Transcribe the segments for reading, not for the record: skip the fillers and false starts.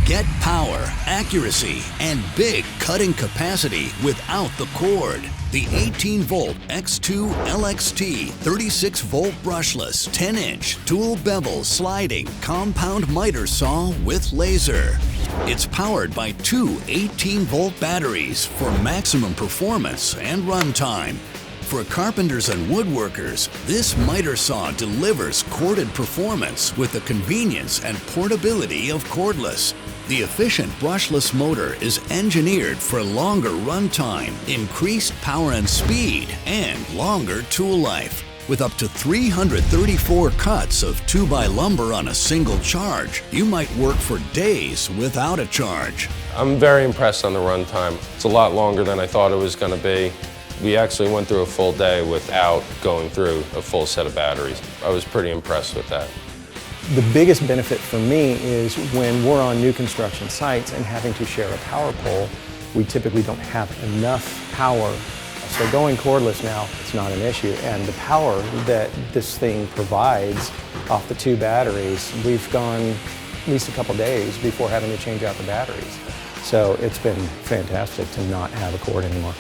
Get power, accuracy, and big cutting capacity without the cord. The 18-volt X2 LXT 36-volt brushless 10-inch dual bevel sliding compound miter saw with laser. It's powered by two 18-volt batteries for maximum performance and runtime. For carpenters and woodworkers, this miter saw delivers corded performance with the convenience and portability of cordless. The efficient brushless motor is engineered for longer runtime, increased power and speed, and longer tool life. With up to 334 cuts of 2x lumber on a single charge, you might work for days without a charge. I'm very impressed on the runtime. It's a lot longer than I thought it was going to be. We actually went through a full day without going through a full set of batteries. I was pretty impressed with that. The biggest benefit for me is when we're on new construction sites and having to share a power pole, we typically don't have enough power. So going cordless now, it's not an issue. And the power that this thing provides off the two batteries, we've gone at least a couple days before having to change out the batteries. So it's been fantastic to not have a cord anymore.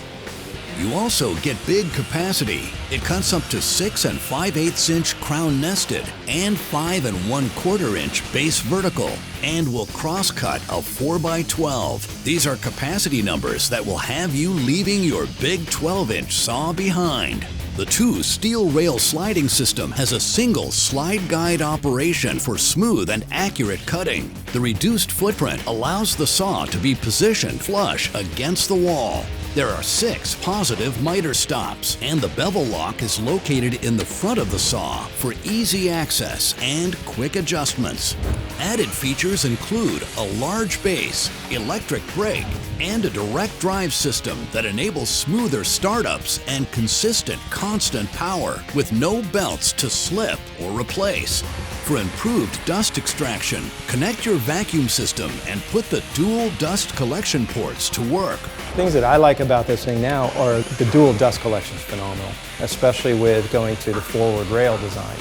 You also get big capacity. It cuts up to 6 5/8 inch crown nested and 5 1/4 inch base vertical and will crosscut a 4x12. These are capacity numbers that will have you leaving your big 12-inch saw behind. The two steel rail sliding system has a single slide guide operation for smooth and accurate cutting. The reduced footprint allows the saw to be positioned flush against the wall. There are 6 positive miter stops, and the bevel lock is located in the front of the saw for easy access and quick adjustments. Added features include a large base, electric brake, and a direct drive system that enables smoother startups and consistent, constant power with no belts to slip or replace. For improved dust extraction, connect your vacuum system and put the dual dust collection ports to work. Things that I like about this thing now are the dual dust collection is phenomenal, especially with going to the forward rail design,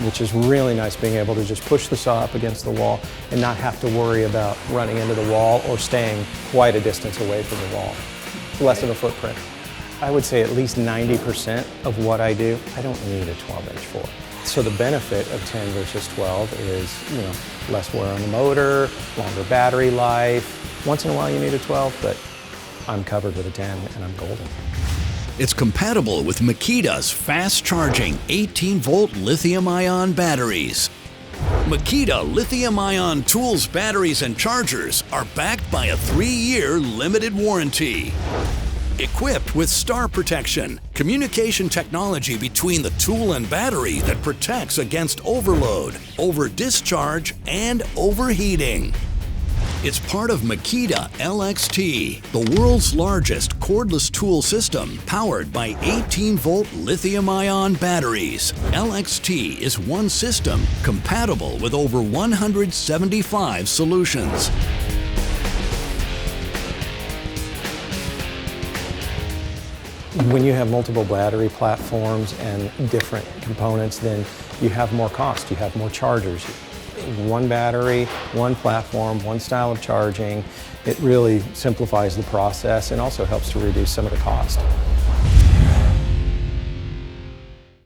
which is really nice being able to just push the saw up against the wall and not have to worry about running into the wall or staying quite a distance away from the wall. Less of a footprint. I would say at least 90% of what I do, I don't need a 12-inch for. So the benefit of 10 versus 12 is, less wear on the motor, longer battery life. Once in a while you need a 12, but I'm covered with a 10 and I'm golden. It's compatible with Makita's fast-charging 18-volt lithium-ion batteries. Makita lithium-ion tools, batteries, and chargers are backed by a 3-year limited warranty. Equipped with star protection, communication technology between the tool and battery that protects against overload, over-discharge, and overheating. It's part of Makita LXT, the world's largest cordless tool system powered by 18-volt lithium-ion batteries. LXT is one system compatible with over 175 solutions. When you have multiple battery platforms and different components, then you have more cost, you have more chargers. One battery, one platform, one style of charging. It really simplifies the process and also helps to reduce some of the cost.